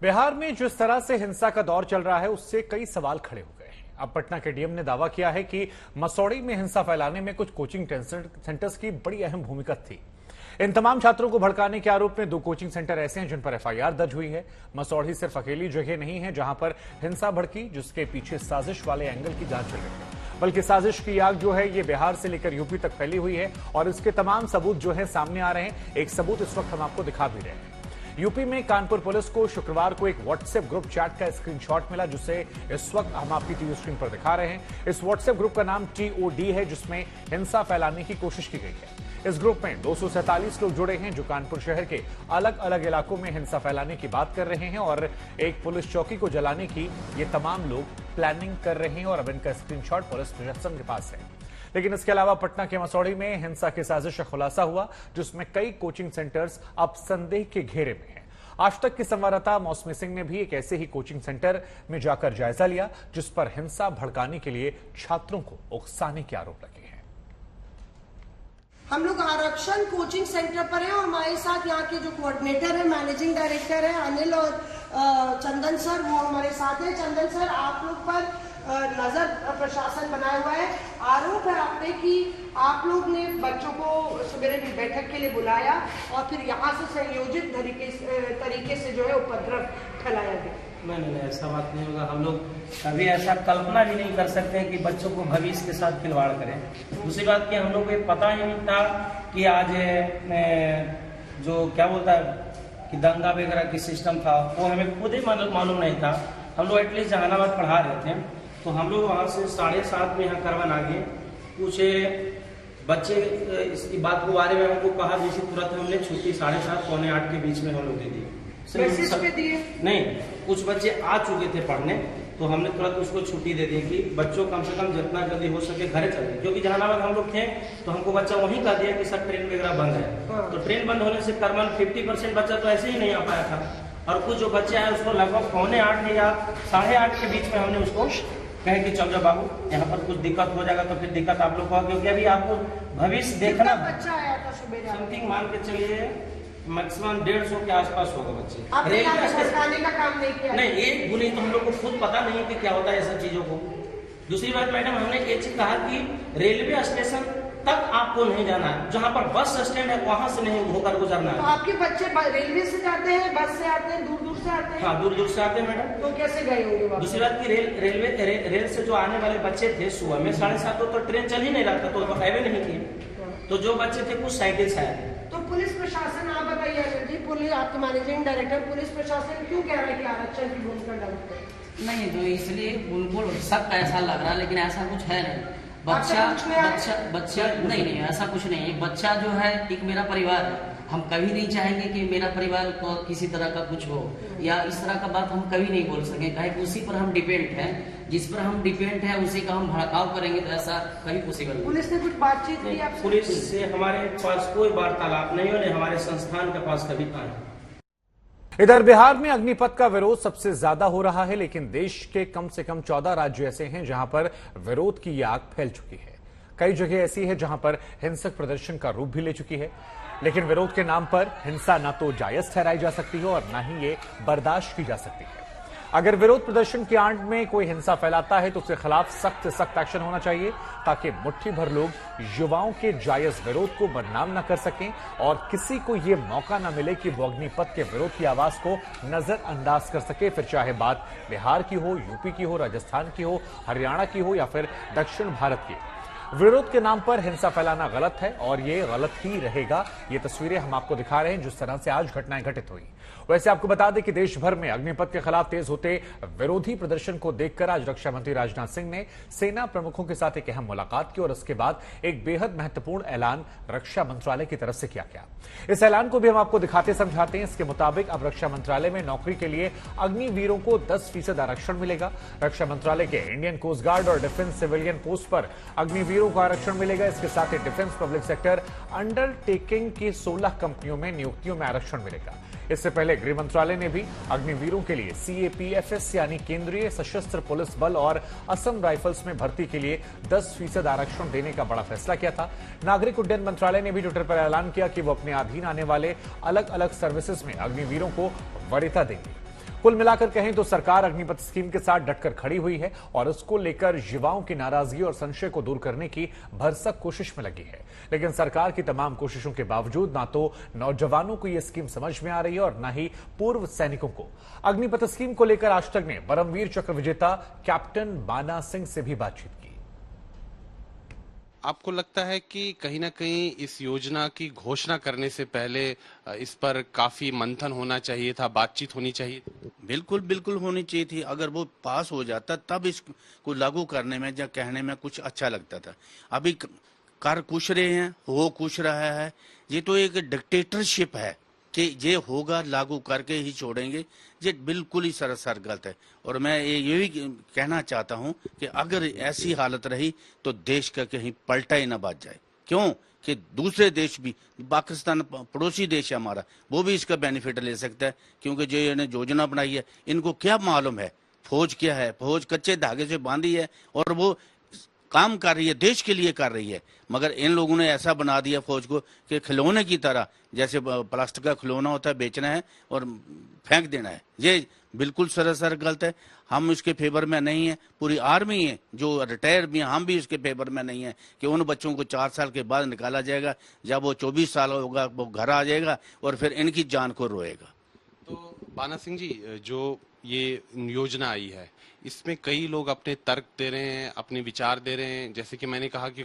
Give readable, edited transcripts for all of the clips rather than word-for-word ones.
बिहार में जिस तरह से हिंसा का दौर चल रहा है उससे कई सवाल खड़े हो गए हैं। अब पटना के डीएम ने दावा किया है कि मसौड़ी में हिंसा फैलाने में कुछ कोचिंग सेंटर्स की बड़ी अहम भूमिका थी। इन तमाम छात्रों को भड़काने के आरोप में 2 कोचिंग सेंटर ऐसे हैं जिन पर एफआईआर दर्ज हुई है। मसौड़ी सिर्फ अकेली जगह नहीं है जहां पर हिंसा भड़की, जिसके पीछे साजिश वाले एंगल की जांच चल रही है, बल्कि साजिश की आग जो है ये बिहार से लेकर यूपी तक फैली हुई है और इसके तमाम सबूत जो है सामने आ रहे हैं। एक सबूत इस वक्त हम आपको दिखा भी रहे हैं। यूपी में कानपुर पुलिस को शुक्रवार को एक व्हाट्सएप ग्रुप चैट का स्क्रीनशॉट मिला, जिसे इस वक्त हम आपकी टीवी स्क्रीन पर दिखा रहे हैं। इस व्हाट्सएप ग्रुप का नाम TOD है, जिसमें हिंसा फैलाने की कोशिश की गई है। इस ग्रुप में 247 लोग जुड़े हैं जो कानपुर शहर के अलग अलग इलाकों में हिंसा फैलाने की बात कर रहे हैं और एक पुलिस चौकी को जलाने की ये तमाम लोग प्लानिंग कर रहे हैं और अब इनका स्क्रीनशॉट पुलिस प्रशासन के पास है। लेकिन इसके अलावा पटना के मसौड़ी में हिंसा की साजिश का खुलासा हुआ, जिसमें कई कोचिंग सेंटर्स अब संदेह के घेरे में हैं। आज तक की संवाददाता मौसमी सिंह ने भी एक ऐसे ही कोचिंग सेंटर में जाकर जायजा लिया, जिस पर हिंसा भड़काने के लिए छात्रों को उकसाने के आरोप लगे हैं। हम लोग आरक्षण कोचिंग सेंटर पर हैं और हमारे साथ यहाँ के जो कोऑर्डिनेटर है, मैनेजिंग डायरेक्टर है अनिल और चंदन सर, वो हमारे साथ हैं। चंदन सर, आप लोग पर नजर प्रशासन बनाया हुआ है। आरोप है आप पे कि आप लोग ने बच्चों को सवेरे बैठक के लिए बुलाया और फिर यहाँ से संयोजित तरीके से जो है उपद्रव फैलाया गया। नहीं, ऐसा बात नहीं होगा। हम लोग कभी ऐसा कल्पना भी नहीं कर सकते हैं कि बच्चों को भविष्य के साथ खिलवाड़ करें। दूसरी बात कि हम लोग को पता ही नहीं था कि आज जो क्या बोलता है कि दंगा वगैरह की सिस्टम था, वो हमें खुद ही मालूम नहीं था। हम लोग एटलीस्ट जहानाबाद पढ़ा रहे थे, तो हम लोग वहाँ से 7:30 में यहाँ करवन आ गए। कुछ बच्चे इसकी बात के बारे में हमको कहा, जैसे तुरंत हमने छुट्टी 7:30 पौने 8 के बीच में हम लोग दे दी। नहीं, कुछ बच्चे आ चुके थे पढ़ने, तो हमने तुरंत उसको छुट्टी दे दी कि बच्चों कम से कम जितना जल्दी हो सके घर चले, क्योंकि जहानाबाद हम लोग थे तो हमको बच्चा वहीं कह दिया कि सर ट्रेन वगैरह बंद है। तो ट्रेन बंद होने से करवन 50% बच्चा तो ऐसे ही नहीं आ पाया था और कुछ जो बच्चे आए उसको लगभग पौने 8 या 8:30 के बीच में हमने उसको कहे कि चल जाओ बाबू, यहाँ पर कुछ दिक्कत हो जाएगा तो फिर दिक्कत आप लोग को, क्योंकि अभी आपको भविष्य देखना। बच्चा आया था सुबह, समथिंग मान के चलिए मैक्सिमम 150 के आसपास होगा बच्चे। का काम नहीं किया? नहीं, एक गुनी तो हम लोग को खुद पता नहीं कि क्या होता है ऐसा चीजों को। दूसरी बात मैडम, हमने एक चीज कहा कि रेलवे स्टेशन तक आपको नहीं जाना है, जहाँ पर बस स्टैंड है वहां से नहीं होकर गुजरना है। तो आपके बच्चे रेलवे से जाते हैं, बस से आते हैं, दूर दूर से आते हैं? हाँ, दूर दूर से आते हैं मैडम। तो कैसे गए होंगे? दूसरी बात की रेल से जो आने वाले बच्चे थे सुबह में 7:30 तो ट्रेन चल ही नहीं रहा था, तो हाईवे नहीं किए। तो जो बच्चे थे कुछ साइकिल से आए। तो पुलिस प्रशासन, आप बताइए जी, पुलिस, आपके मैनेजिंग डायरेक्टर, पुलिस प्रशासन क्यों कह रहा है कि आरक्षण की भूमिका डालते हैं? नहीं, तो इसलिए उनको सब ऐसा लग रहा है, लेकिन ऐसा कुछ है नहीं। बच्चा नहीं, ऐसा कुछ नहीं। एक बच्चा जो है एक मेरा परिवार है। हम कभी नहीं चाहेंगे कि मेरा परिवार को किसी तरह का कुछ हो या इस तरह का बात हम कभी नहीं बोल सके, काहे कि उसी पर हम डिपेंड हैं। जिस पर हम डिपेंड है उसी का हम भड़काव करेंगे तो ऐसा कभी पॉसिबल नहीं। पुलिस ने कुछ बातचीत की आपसे? पुलिस से हमारे पास कोई वार्तालाप नहीं है, हमारे संस्थान के पास कभी आए। इधर बिहार में अग्निपथ का विरोध सबसे ज्यादा हो रहा है, लेकिन देश के कम से कम 14 राज्य ऐसे हैं जहां पर विरोध की ये आग फैल चुकी है। कई जगह ऐसी है जहां पर हिंसक प्रदर्शन का रूप भी ले चुकी है, लेकिन विरोध के नाम पर हिंसा न तो जायज ठहराई जा सकती है और न ही ये बर्दाश्त की जा सकती है। अगर विरोध प्रदर्शन की आड़ में कोई हिंसा फैलाता है तो उसके खिलाफ सख्त से सख्त एक्शन होना चाहिए, ताकि मुट्ठी भर लोग युवाओं के जायज विरोध को बदनाम न कर सकें और किसी को यह मौका न मिले कि वो अग्निपथ के विरोध की आवाज को नजरअंदाज कर सके, फिर चाहे बात बिहार की हो, यूपी की हो, राजस्थान की हो, हरियाणा की हो या फिर दक्षिण भारत की। विरोध के नाम पर हिंसा फैलाना गलत है और ये गलत ही रहेगा। ये तस्वीरें हम आपको दिखा रहे हैं जिस तरह से आज घटनाएं घटित हुई। वैसे आपको बता दें कि देश भर में अग्निपथ के खिलाफ तेज होते विरोधी प्रदर्शन को देखकर आज रक्षा मंत्री राजनाथ सिंह ने सेना प्रमुखों के साथ एक अहम मुलाकात की और उसके बाद एक बेहद महत्वपूर्ण ऐलान रक्षा मंत्रालय की तरफ से किया गया। इस ऐलान को भी हम आपको दिखाते समझाते हैं। इसके मुताबिक अब रक्षा मंत्रालय में नौकरी के लिए अग्निवीरों को 10% आरक्षण मिलेगा। रक्षा मंत्रालय के इंडियन कोस्ट गार्ड और डिफेंस सिविलियन पोस्ट पर अग्निवीरों को आरक्षण मिलेगा। इसके साथ ही डिफेंस पब्लिक सेक्टर अंडरटेकिंग की 16 कंपनियों में नियुक्तियों में आरक्षण मिलेगा। इससे पहले गृह मंत्रालय ने भी अग्निवीरों के लिए CAPFS यानी केंद्रीय सशस्त्र पुलिस बल और असम राइफल्स में भर्ती के लिए 10% आरक्षण देने का बड़ा फैसला किया था। नागरिक उड्डयन मंत्रालय ने भी ट्विटर पर ऐलान किया कि वो अपने अधीन आने वाले अलग अलग सर्विसेज में अग्निवीरों को वरीयता देंगे। कुल मिलाकर कहें तो सरकार अग्निपथ स्कीम के साथ डटकर खड़ी हुई है और इसको लेकर युवाओं की नाराजगी और संशय को दूर करने की भरसक कोशिश में लगी है। लेकिन सरकार की तमाम कोशिशों के बावजूद ना तो नौजवानों को यह स्कीम समझ में आ रही है और न ही पूर्व सैनिकों को। अग्निपथ स्कीम को लेकर आज तक ने परमवीर चक्र विजेता कैप्टन बाना सिंह से भी बातचीत की। आपको लगता है कि कहीं ना कहीं इस योजना की घोषणा करने से पहले इस पर काफी मंथन होना चाहिए था, बातचीत होनी चाहिए? बिल्कुल बिल्कुल होनी चाहिए थी। अगर वो पास हो जाता तब इसको लागू करने में या कहने में कुछ अच्छा लगता था। अभी कर कुछ रहे हैं, हो कुछ रहा है। ये तो एक डिक्टेटरशिप है कि ये होगा लागू करके ही छोड़ेंगे। ये बिल्कुल ही सरासर गलत है। और मैं ये भी कहना चाहता हूं कि अगर ऐसी हालत रही तो देश का कहीं पलटा ही ना बच जाए। क्यों कि दूसरे देश भी, पाकिस्तान पड़ोसी देश है हमारा, वो भी इसका बेनिफिट ले सकता है। क्योंकि जो इन्होंने योजना बनाई है, इनको क्या मालूम है फौज क्या है। फौज कच्चे धागे से बांधी है और वो काम कर रही है, देश के लिए कर रही है। मगर इन लोगों ने ऐसा बना दिया फौज को कि खिलौने की तरह, जैसे प्लास्टिक का खिलौना होता है, बेचना है और फेंक देना है। ये बिल्कुल सरासर गलत है। हम इसके फेवर में नहीं है। पूरी आर्मी है जो रिटायर भी है, हम भी इसके फेवर में नहीं है कि उन बच्चों को 4 साल के बाद निकाला जाएगा। जब वो 24 साल होगा वो घर आ जाएगा और फिर इनकी जान को रोएगा। तो बाना सिंह जी, जो ये योजना आई है इसमें कई लोग अपने तर्क दे रहे हैं, अपने विचार दे रहे हैं। जैसे कि मैंने कहा कि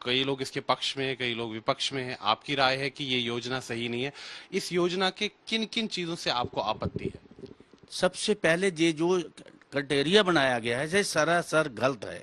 कई लोग इसके पक्ष में हैं, कई लोग विपक्ष में हैं। आपकी राय है कि ये योजना सही नहीं है। इस योजना के किन किन चीजों से आपको आपत्ति है? सबसे पहले ये जो क्राइटेरिया बनाया गया है ये सरासर गलत है।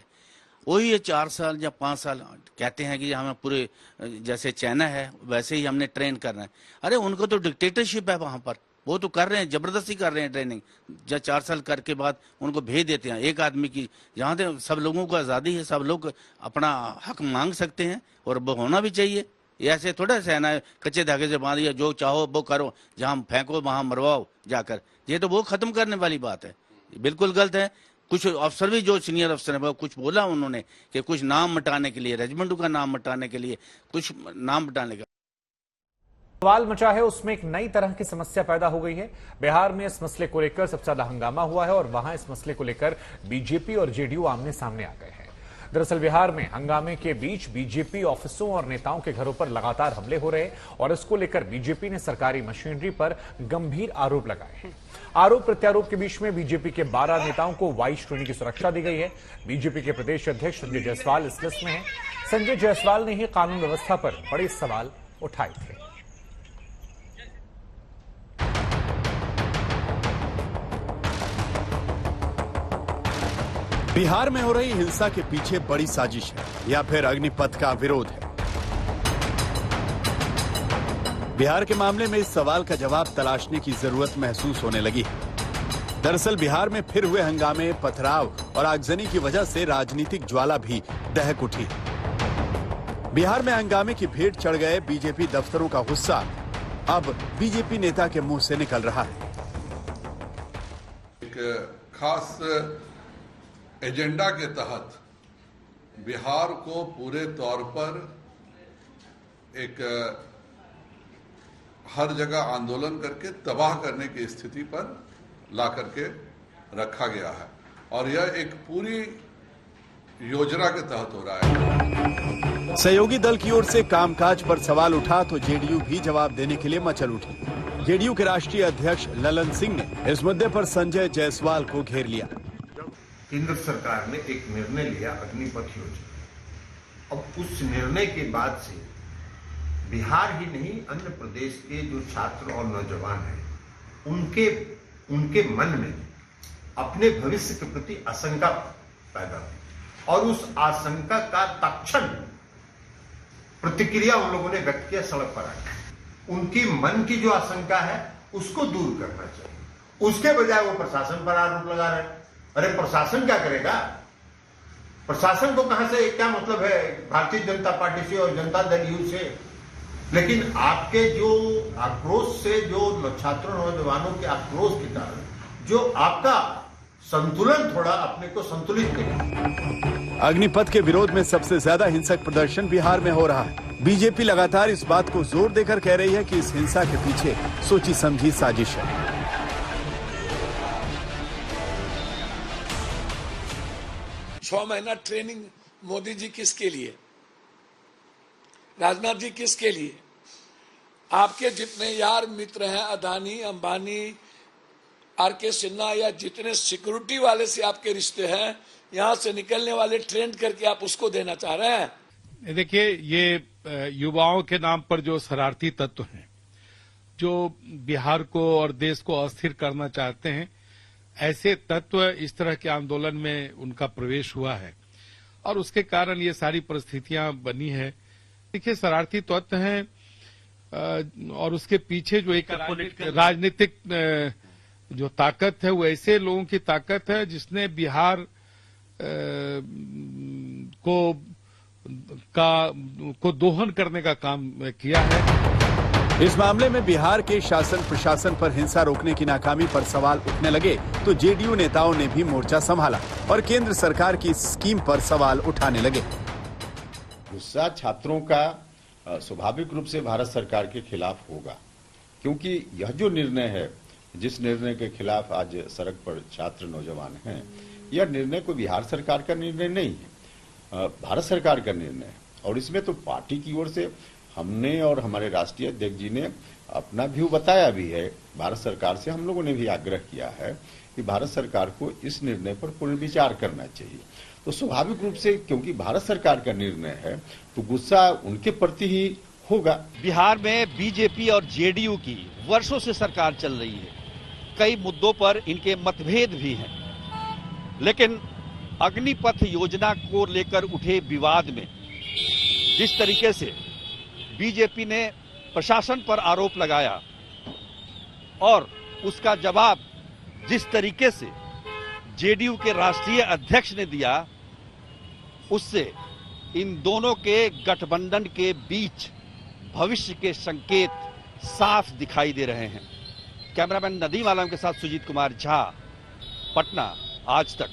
वही ये 4 साल या 5 साल कहते हैं कि हमें पूरे जैसे चाइना है वैसे ही हमने ट्रेन करना है। अरे उनको तो डिक्टेटरशिप है वहां पर, वो तो कर रहे हैं, जबरदस्ती कर रहे हैं ट्रेनिंग। जब 4 साल करके बाद उनको भेज देते हैं। एक आदमी की जहाँ से सब लोगों को आज़ादी है, सब लोग अपना हक मांग सकते हैं और वो होना भी चाहिए। ऐसे थोड़ा सहना है कच्चे धागे से बांधिए, जो चाहो वो करो, जहाँ फेंको वहाँ मरवाओ जाकर। ये तो वो खत्म करने वाली बात है, बिल्कुल गलत है। कुछ अफसर भी, जो सीनियर अफसर है, वो कुछ बोला उन्होंने कि कुछ नाम मिटाने के लिए, रेजिमेंटों का नाम मिटाने के लिए, कुछ नाम मिटाने का सवाल मचा है उसमें एक नई तरह की समस्या पैदा हो गई है। बिहार में इस मसले को लेकर सबसे ज्यादा हंगामा हुआ है और वहां इस मसले को लेकर बीजेपी और जेडीयू आमने सामने आ गए हैं। दरअसल बिहार में हंगामे के बीच बीजेपी ऑफिसों और नेताओं के घरों पर लगातार हमले हो रहे और इसको लेकर बीजेपी ने सरकारी मशीनरी पर गंभीर आरोप लगाए हैं। आरोप प्रत्यारोप के बीच में बीजेपी के 12 नेताओं को वाई श्रेणी की सुरक्षा दी गई है। बीजेपी के प्रदेश अध्यक्ष संजय जायसवाल इस लिस्ट में हैं। संजय जायसवाल ने ही कानून व्यवस्था पर बड़े सवाल उठाए थे। बिहार में हो रही हिंसा के पीछे बड़ी साजिश है या फिर अग्निपथ का विरोध है? बिहार के मामले में इस सवाल का जवाब तलाशने की जरूरत महसूस होने लगी है। दरअसल बिहार में फिर हुए हंगामे, पथराव और आगजनी की वजह से राजनीतिक ज्वाला भी दहक उठी। बिहार में हंगामे की भेंट चढ़ गए बीजेपी दफ्तरों का गुस्सा अब बीजेपी नेता के मुंह से निकल रहा है। एक खास एजेंडा के तहत बिहार को पूरे तौर पर एक हर जगह आंदोलन करके तबाह करने की स्थिति पर ला करके रखा गया है और यह एक पूरी योजना के तहत हो रहा है। सहयोगी दल की ओर से कामकाज पर सवाल उठा तो जेडीयू भी जवाब देने के लिए मचल उठी। जेडीयू के राष्ट्रीय अध्यक्ष ललन सिंह ने इस मुद्दे पर संजय जायसवाल को घेर लिया। केंद्र सरकार ने एक निर्णय लिया अग्निपथ योजना। अब उस निर्णय के बाद से बिहार ही नहीं अन्य प्रदेश के जो छात्र और नौजवान हैं उनके मन में अपने भविष्य के प्रति आशंका पैदा हुई और उस आशंका का तत्क्षण प्रतिक्रिया उन लोगों ने व्यक्त किया, सड़क पर आए। उनकी मन की जो आशंका है उसको दूर करना चाहिए। उसके बजाय वो प्रशासन पर आरोप लगा रहे हैं। अरे प्रशासन क्या करेगा? प्रशासन को कहां से क्या मतलब है भारतीय जनता पार्टी से और जनता दल यू से? लेकिन आपके जो आक्रोश से, जो छात्रों नौजवानों के आक्रोश के कारण जो आपका संतुलन थोड़ा अपने को संतुलित करेगा। अग्निपथ के विरोध में सबसे ज्यादा हिंसक प्रदर्शन बिहार में हो रहा है। बीजेपी लगातार इस बात को जोर देकर कह रही है कि इस हिंसा के पीछे सोची समझी साजिश है। 6 महीना ट्रेनिंग मोदी जी किसके लिए, राजनाथ जी किसके लिए? आपके जितने यार मित्र हैं, अदानी, अंबानी, आर.के. सिन्हा या जितने सिक्योरिटी वाले से आपके रिश्ते हैं, यहां से निकलने वाले ट्रेंड करके आप उसको देना चाह रहे हैं। देखिए, ये युवाओं के नाम पर जो शरारती तत्व हैं, जो बिहार को और देश को अस्थिर करना चाहते हैं, ऐसे तत्व इस तरह के आंदोलन में उनका प्रवेश हुआ है और उसके कारण ये सारी परिस्थितियां बनी है। देखिए, शरारती तत्व हैं और उसके पीछे जो एक राजनीतिक जो ताकत है, वो ऐसे लोगों की ताकत है जिसने बिहार को दोहन करने का काम किया है। इस मामले में बिहार के शासन प्रशासन पर हिंसा रोकने की नाकामी पर सवाल उठने लगे तो जेडीयू नेताओं ने भी मोर्चा संभाला और केंद्र सरकार की स्कीम पर सवाल उठाने लगे। गुस्सा छात्रों का स्वाभाविक रूप से भारत सरकार के खिलाफ होगा, क्योंकि यह जो निर्णय है, जिस निर्णय के खिलाफ आज सड़क पर छात्र नौजवान हैं, यह निर्णय कोई बिहार सरकार का निर्णय नहीं है, भारत सरकार का निर्णय है। और इसमें तो पार्टी की ओर से हमने और हमारे राष्ट्रीय अध्यक्ष जी ने अपना व्यू बताया भी है। भारत सरकार से हम लोगों ने भी आग्रह किया है कि भारत सरकार को इस निर्णय पर पुनर्विचार करना चाहिए। तो स्वाभाविक रूप से क्योंकि भारत सरकार का निर्णय है तो गुस्सा उनके प्रति ही होगा। बिहार में बीजेपी और जेडीयू की वर्षों से सरकार चल रही है, कई मुद्दों पर इनके मतभेद भी हैं, लेकिन अग्निपथ योजना को लेकर उठे विवाद में जिस तरीके से बीजेपी ने प्रशासन पर आरोप लगाया और उसका जवाब जिस तरीके से जेडीयू के राष्ट्रीय अध्यक्ष ने दिया, उससे इन दोनों के गठबंधन के बीच भविष्य के संकेत साफ दिखाई दे रहे हैं। कैमरामैन नदीम आलम के साथ सुजीत कुमार झा, पटना, आज तक।